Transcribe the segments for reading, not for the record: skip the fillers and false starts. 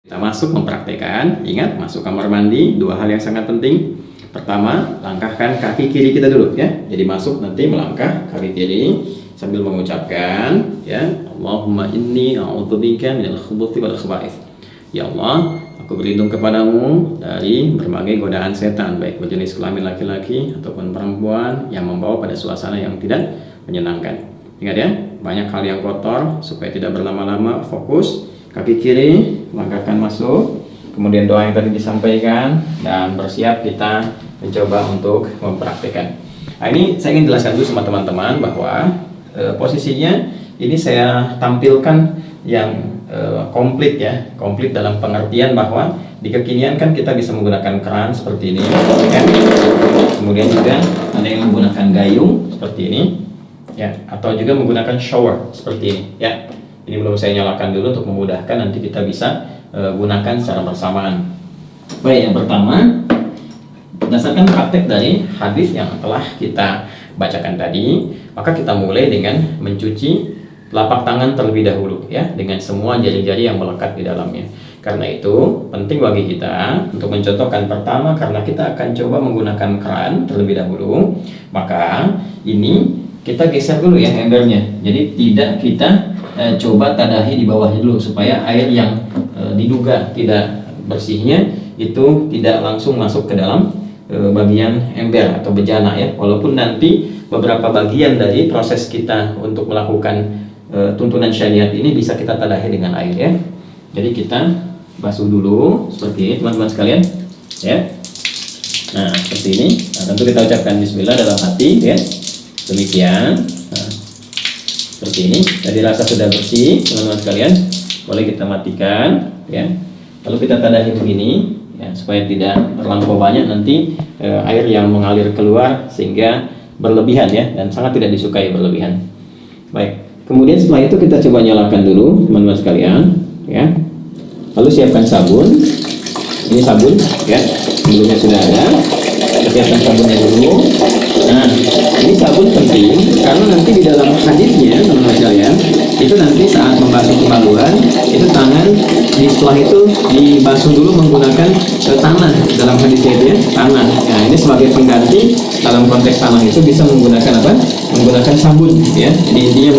Kita masuk mempraktekkan, ingat masuk kamar mandi, dua hal yang sangat penting. Pertama, langkahkan kaki kiri kita dulu ya. Jadi masuk nanti melangkah kaki kiri sambil mengucapkan ya, Allahumma inni a'udzubika minal khubuthi wal khaba'ith. Ya Allah, aku berlindung kepadamu dari berbagai godaan setan, baik berjenis kelamin laki-laki ataupun perempuan yang membawa pada suasana yang tidak menyenangkan. Ingat ya, banyak hal yang kotor, supaya tidak berlama-lama, fokus kaki kiri, langkahkan masuk, kemudian doa yang tadi disampaikan, dan bersiap kita mencoba untuk mempraktikkan. Nah, ini saya ingin jelaskan dulu sama teman-teman bahwa posisinya ini saya tampilkan yang komplit ya, komplit dalam pengertian bahwa di kekinian kan kita bisa menggunakan keran seperti ini kan? Kemudian juga ada yang menggunakan gayung seperti ini ya, atau juga menggunakan shower seperti ini ya. Ini belum saya nyalakan dulu untuk memudahkan, nanti kita bisa gunakan secara bersamaan. Baik, yang pertama berdasarkan praktek dari hadis yang telah kita bacakan tadi, maka kita mulai dengan mencuci telapak tangan terlebih dahulu ya, dengan semua jari-jari yang melekat di dalamnya. Karena itu penting bagi kita untuk mencontohkan. Pertama, karena kita akan coba menggunakan keran terlebih dahulu, maka ini kita geser dulu ya embernya. Jadi tidak kita coba tadahi di bawahnya dulu, supaya air yang diduga tidak bersihnya itu tidak langsung masuk ke dalam bagian ember atau bejana ya. Walaupun nanti beberapa bagian dari proses kita untuk melakukan tuntunan syariat ini bisa kita tadahi dengan air ya. Jadi kita basuh dulu seperti ini teman-teman sekalian ya. Nah seperti ini. Nah, tentu kita ucapkan bismillah dalam hati ya. Demikian. Nah, seperti ini. Jadi rasa sudah bersih teman-teman sekalian, boleh kita matikan ya. Lalu kita tadahi begini ya, supaya tidak terlampau banyak nanti air yang mengalir keluar sehingga berlebihan ya, dan sangat tidak disukai berlebihan. Baik, kemudian setelah itu kita coba nyalakan dulu teman-teman sekalian ya. Lalu siapkan sabun. Ini sabun ya, sebelumnya sudah ada. Siapkan sabunnya dulu. Nah, ini sabun penting karena nanti di dalam hadisnya teman-teman sekalian, itu nanti saat membasuh kemaluan, itu tangan setelah itu dibasuh dulu menggunakan tanah. Dalam hadisnya itu ya, tanah. Nah, ini sebagai pengganti dalam konteks tanah itu bisa menggunakan apa? Menggunakan sabun ya. Jadi intinya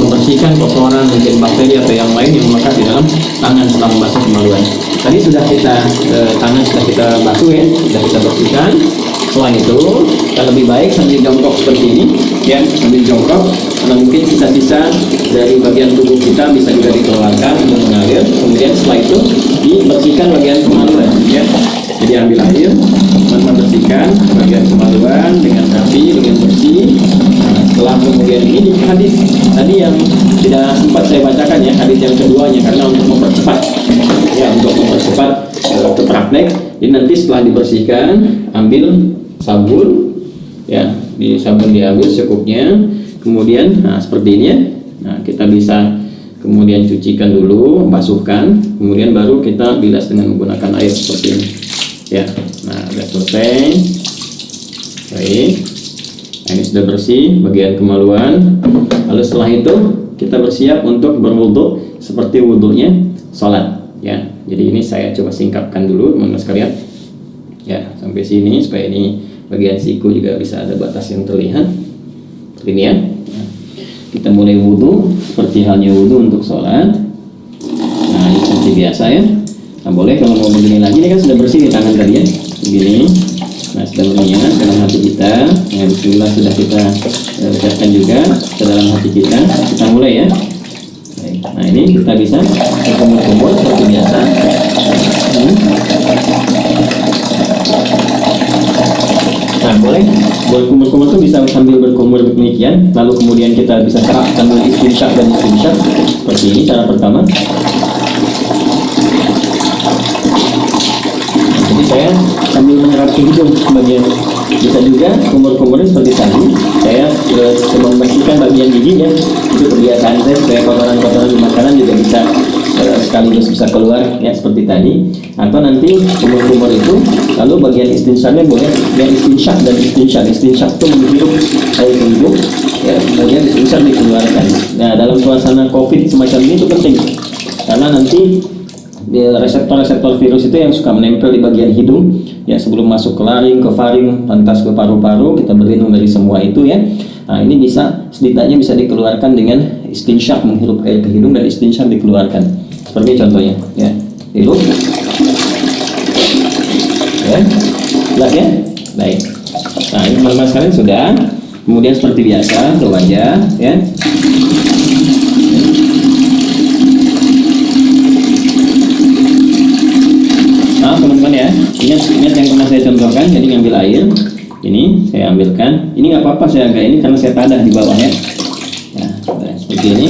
membersihkan kotoran, mungkin bakteri atau yang lain yang melekat di dalam tangan setelah membasuh kemaluan. Tadi sudah kita tangan sudah kita basuh ya, sudah kita bersihkan. Setelah itu kita lebih baik sambil jongkok seperti ini ya, sambil jongkok karena mungkin sisa-sisa dari bagian tubuh kita bisa juga dikeluarkan untuk mengalir. Kemudian setelah itu dibersihkan bagian kemaluan ya. Jadi ambil air, teman-teman bersihkan bagian kemaluan dengan rapi, dengan bersih. Nah, setelah kemudian ini hadis tadi yang tidak sempat saya bacakan ya, hadis yang keduanya, karena untuk mempercepat ya, untuk mempercepat waktu praktek. Jadi nanti setelah dibersihkan, ambil sabun ya, di sabun diambil secukupnya, kemudian nah seperti ini ya. Nah kita bisa kemudian cucikan dulu, basuhkan, kemudian baru kita bilas dengan menggunakan air seperti ini ya. Nah sudah selesai. Baik, nah, ini sudah bersih bagian kemaluan. Lalu setelah itu kita bersiap untuk berwudu seperti wudunya sholat ya. Jadi ini saya coba singkapkan dulu teman-teman sekalian ya, sampai sini supaya ini bagian siku juga bisa ada batas yang terlihat seperti ini ya. Nah, kita mulai wudhu seperti halnya wudhu untuk sholat. Nah ini seperti biasa ya. Nah boleh kalau mau begini lagi, ini kan sudah bersih di tangan tadi ya, begini. Nah sudah berniat dalam hati kita ya, bismillah sudah kita ucapkan juga ke dalam hati kita. Kita mulai ya. Nah ini kita bisa berkumur-kumur seperti biasa. Nah boleh berkumur-kumur itu bisa sambil berkumur demikian. Lalu kemudian kita bisa serap sambil istinsyak dan istinsyak seperti ini cara pertama. Jadi saya sambil menyerap hidung bagian. Bisa juga kumur-kumurnya seperti tadi. Saya coba membersihkan bagian giginya. Itu kebiasaan saya supaya kotoran-kotoran di makanan juga bisa sekaligus bisa keluar ya seperti tadi. Atau nanti kumur-kumur itu lalu bagian istinsyaknya boleh yang istinsyak dan istinsyak. Istinsyak itu menghirup air hidung ya, kemudian istinsyak dikeluarkan. Nah dalam suasana COVID semacam ini itu penting karena nanti reseptor-reseptor virus itu yang suka menempel di bagian hidung ya, sebelum masuk ke laring, ke faring, lantas ke paru-paru, kita berlindung dari semua itu ya. Nah, ini bisa setidaknya bisa dikeluarkan dengan istinsyak, menghirup air ke hidung dan istinsyak dikeluarkan. Seperti contohnya ya. Hirup. Ya. Jelas ya? Baik. Nah, ini teman-teman sekalian sudah. Kemudian seperti biasa, ke wajah ya. Nah, teman-teman ya, ingat yang pernah saya contohkan. Jadi ngambil air, ini saya ambilkan. Ini nggak apa-apa saya agak ini karena saya tadah di bawah ya. Nah, seperti ini.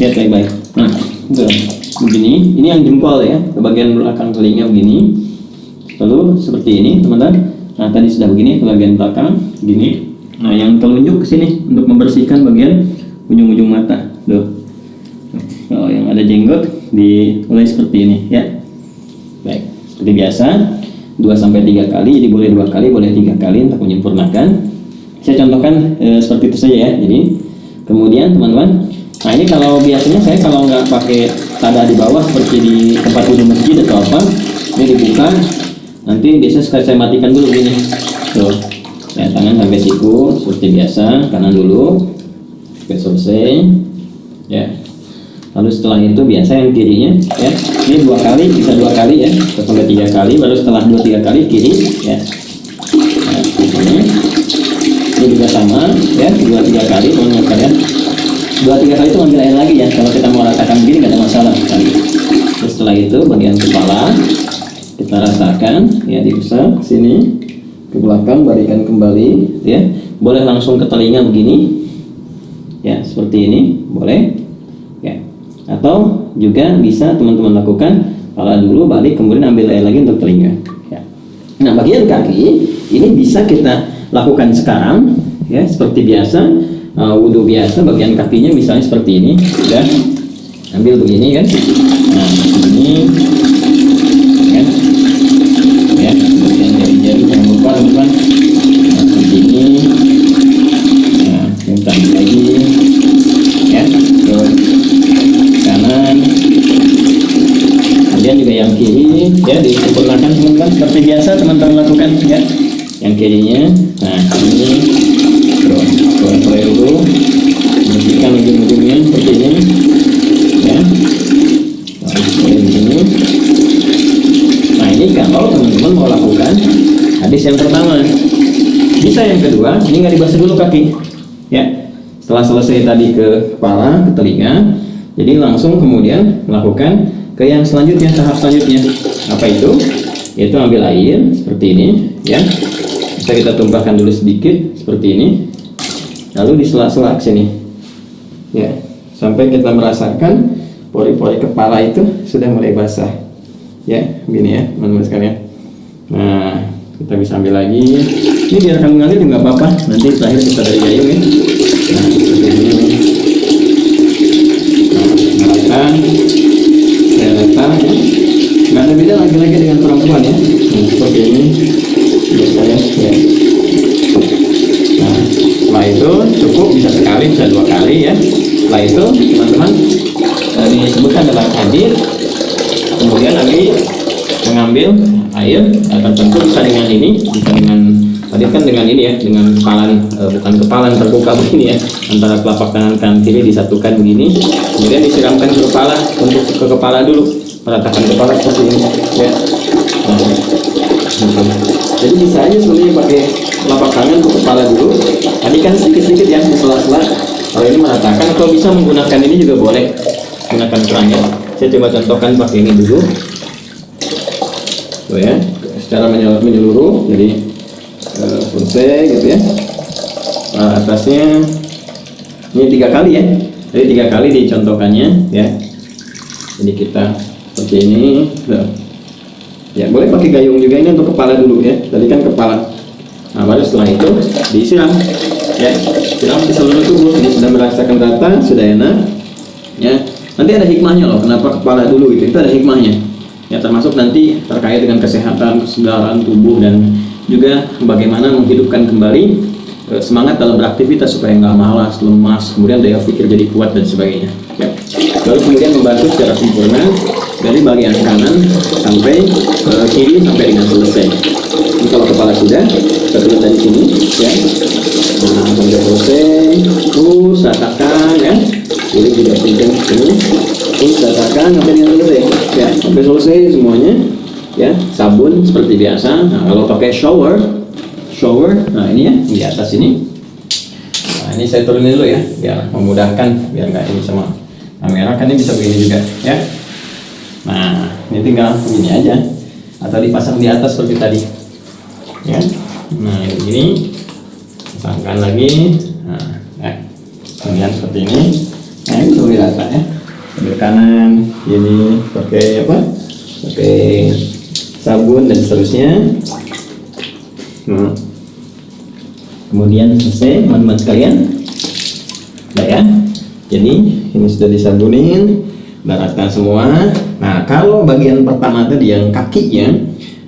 Lihat baik-baik. Nah, itu begini. Ini yang jempol ya, ke bagian belakang telinga begini. Lalu seperti ini, teman-teman. Nah, tadi sudah begini ke bagian belakang, begini. Nah, yang telunjuk ke sini untuk membersihkan bagian ujung-ujung mata. Tuh. Kalau yang ada jenggot dimulai seperti ini ya. Baik, seperti biasa 2-3 kali, jadi boleh 2 kali, boleh 3 kali untuk menyempurnakan. Saya contohkan seperti itu saja ya. Jadi kemudian teman-teman, nah ini kalau biasanya saya kalau nggak pakai tadah di bawah seperti di tempat wudhu masjid atau apa, ini dibuka, nanti biasanya saya matikan dulu gini. Tuh. Ya, tangan sampai siku seperti biasa, kanan dulu sampai selesai ya. Lalu setelah itu biasa yang kirinya ya, ini 2 kali, bisa 2 kali ya, sampai 3 kali, baru setelah 2-3 kali kiri ya. Nah, ini juga sama ya, 2-3 kali teman-teman sekalian. 2-3 kali itu ambil air lagi ya, kalau kita mau rasakan begini nggak ada masalah sekali. Terus setelah itu bagian kepala kita rasakan ya, diusap sini ke belakang, balikan kembali ya. Boleh langsung ke telinga begini ya, seperti ini boleh ya, atau juga bisa teman-teman lakukan kepala dulu, balik, kemudian ambil air lagi untuk telinga ya. Nah, bagian kaki ini bisa kita lakukan sekarang ya, seperti biasa wudhu biasa. Bagian kakinya misalnya seperti ini ya, ambil begini kan. Nah, ini kan ya, bagian jari-jari jangan lupa teman-teman. Nah, seperti ini. Nah, kita ambil lagi ya, ke kanan. Kemudian juga yang kiri ya, disempurnakan teman-teman seperti biasa teman-teman lakukan ya. Yang kirinya, nah ini mulai dulu, bersihkan ujung-ujungnya seperti ini ya. Mulai begini. Nah, ini kalau teman-teman mau lakukan hadis yang pertama. Bisa yang kedua, ini nggak dibasuh dulu kaki ya. Setelah selesai tadi ke kepala, ke telinga, jadi langsung kemudian melakukan ke yang selanjutnya, tahap selanjutnya. Apa itu? Yaitu ambil air seperti ini ya. Bisa kita tumpahkan dulu sedikit seperti ini. Lalu di sela-sela sini ya, sampai kita merasakan pori-pori kepala itu sudah mulai basah ya, begini ya teman-teman sekalian. Nah, kita bisa ambil lagi. Ini biarkan mengalir juga apa-apa, nanti terakhir kita dari gayung ya. Nah, seperti ini. Nah, letak ya, nggak ada beda laki-laki dengan perempuan ya. Nah, seperti ini biasanya ya. Nah, setelah itu cukup, bisa sekali, bisa 2 kali ya. Setelah itu teman-teman disebutkan dalam hadis, kemudian lagi mengambil air, akan tentu bisa dengan ini, bisa dengan tadi kan dengan ini ya, dengan kepalan, bukan kepalan, terbuka begini ya, antara telapak tangan kanan kiri disatukan begini, kemudian disiramkan ke kepala, untuk ke kepala dulu, meratakan kepala seperti ini ya. Nah, jadi bisa aja sebenarnya pakai telapak tangan ke kepala dulu. Tadi kan sedikit-sedikit ya, sela-sela. Kalau ini meratakan, atau bisa menggunakan ini juga boleh, gunakan kerangnya. Saya coba contohkan pakai ini dulu. Tuh ya, secara menyeluruh, jadi selesai gitu ya. Nah, atasnya ini 3 kali ya. Jadi 3 kali dicontohkannya ya. Jadi kita seperti ini. Ya, boleh pakai gayung juga, ini untuk kepala dulu ya. Tadi kan kepala. Nah, baru setelah itu disiram ya, siram di seluruh tubuh. Ini sudah merasakan rata, sudah enak ya. Nanti ada hikmahnya loh, kenapa kepala dulu gitu. Itu ada hikmahnya ya, termasuk nanti terkait dengan kesehatan, kesegaran tubuh, dan juga bagaimana menghidupkan kembali semangat dalam beraktivitas supaya nggak malas, lemas, kemudian daya pikir jadi kuat dan sebagainya ya. Lalu kemudian membantu secara sempurna dari bagian kanan sampai ke kiri sampai dengan selesai. Ini kalau kepala kuda kita turun dari sini ya, nah sampai selesai, terus ratakan ya, jadi tidak penting ini, terus ratakan sampai dengan selesai ya, sampai selesai semuanya ya. Sabun seperti biasa. Nah kalau pakai shower, nah ini ya di atas ini. Nah ini saya turunin dulu ya, biar memudahkan, biar nggak ini sama kamera, kan ini bisa begini juga ya. Nah ini tinggal begini aja, atau dipasang di atas seperti tadi ya. Nah ini pasangkan lagi, nah ya. Kemudian seperti ini, nah ini sudah rata ya, sebelah kanan ini pakai apa, pakai sabun dan seterusnya. Nah kemudian selesai teman-teman sekalian. Nah ya, jadi ini sudah disabunin, udah rata semua. Nah kalau bagian pertama tadi yang kakinya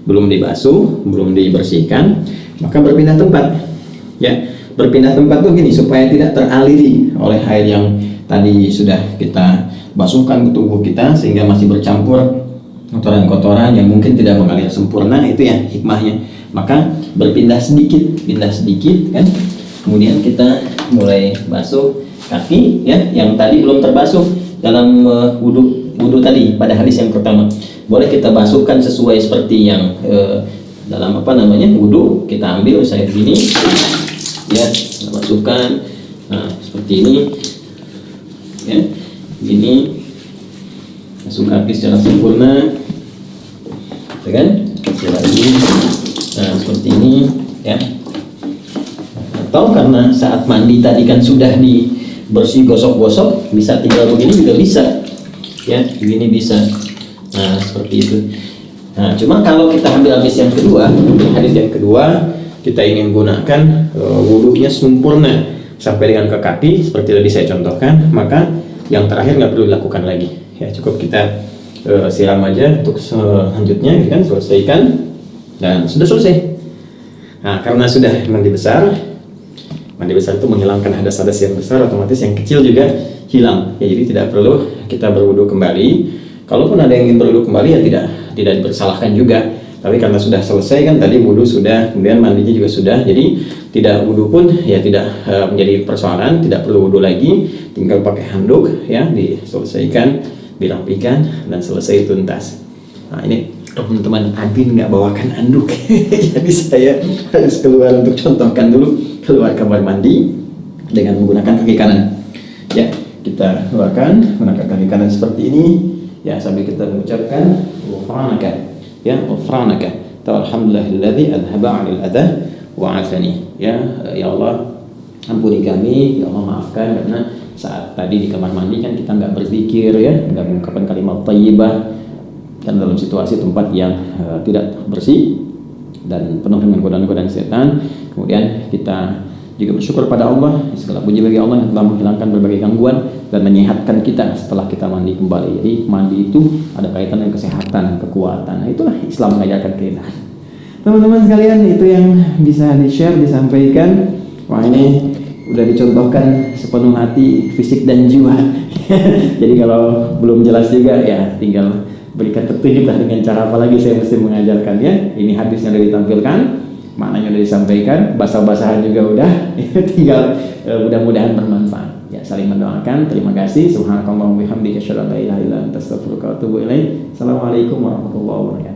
belum dibasuh, belum dibersihkan, maka berpindah tempat ya. Berpindah tempat tuh gini, supaya tidak teraliri oleh air yang tadi sudah kita basuhkan ke tubuh kita, sehingga masih bercampur kotoran-kotoran yang mungkin tidak mengalir sempurna. Itu ya hikmahnya. Maka berpindah sedikit, pindah sedikit kan. Kemudian kita mulai basuh kaki ya, yang tadi belum terbasuh dalam wudhu tadi pada hadis yang pertama. Boleh kita basuhkan sesuai seperti yang dalam apa namanya wudhu. Kita ambil saya begini ya, kita basuhkan. Nah seperti ini ya, ini basuh kaki secara sempurna ya kan. Lagi nah seperti ini ya. Atau karena saat mandi tadi kan sudah dibersih, gosok-gosok, bisa tinggal begini juga bisa ya, begini bisa. Nah seperti itu. Nah cuma kalau kita ambil hadis yang kedua, kita ingin gunakan wudhunya sempurna sampai dengan ke kaki seperti tadi saya contohkan, maka yang terakhir nggak perlu dilakukan lagi ya, cukup kita siram aja untuk selanjutnya kan, selesaikan dan sudah selesai. Nah karena sudah mandi besar itu menghilangkan hadas-hadas yang besar, otomatis yang kecil juga hilang ya, jadi tidak perlu kita berwudu kembali. Kalaupun ada yang ingin berwudu kembali ya tidak dipersalahkan juga, tapi karena sudah selesai kan tadi wudu sudah, kemudian mandinya juga sudah, jadi tidak wudu pun ya tidak menjadi persoalan, tidak perlu wudu lagi, tinggal pakai handuk ya, diselesaikan, dirapikan dan selesai tuntas. Nah ini teman-teman admin nggak bawakan anduk jadi saya harus keluar untuk contohkan dulu, keluar kamar mandi dengan menggunakan kaki kanan ya. Kita keluarkan menggunakan kaki kanan seperti ini ya, sambil kita mengucapkan ghufranaka ya, ghufranaka ta alhamdulillahilladzi adhaba 'anil adha wa 'afani ya. Ya Allah ampuni kami, ya Allah maafkan, karena saat tadi di kamar mandi kan kita nggak berzikir ya, nggak mengucapkan kalimat thayyibah, dan dalam situasi tempat yang tidak bersih dan penuh dengan godaan-godaan setan. Kemudian kita juga bersyukur pada Allah, segala puji bagi Allah yang telah menghilangkan berbagai gangguan dan menyehatkan kita setelah kita mandi kembali. Jadi mandi itu ada kaitan dengan kesehatan, kekuatan. Nah, itulah Islam mengajarkan kita. Teman-teman sekalian, itu yang bisa di-share, disampaikan. Wah ini udah dicontohkan sepenuh hati, fisik dan jiwa. Jadi kalau belum jelas juga ya tinggal berikan petunjuk dengan cara apa lagi saya mesti mengajarkan ya. Ini hadisnya sudah ditampilkan, maknanya sudah disampaikan, basah-basahan juga udah, tinggal mudah-mudahan bermanfaat ya. Saling mendoakan. Terima kasih. Subhanakallahumma wa bihamdika asyhadu an la ilaha illa anta astaghfiruka wa atubu ilaik. Assalamualaikum warahmatullahi wabarakatuh.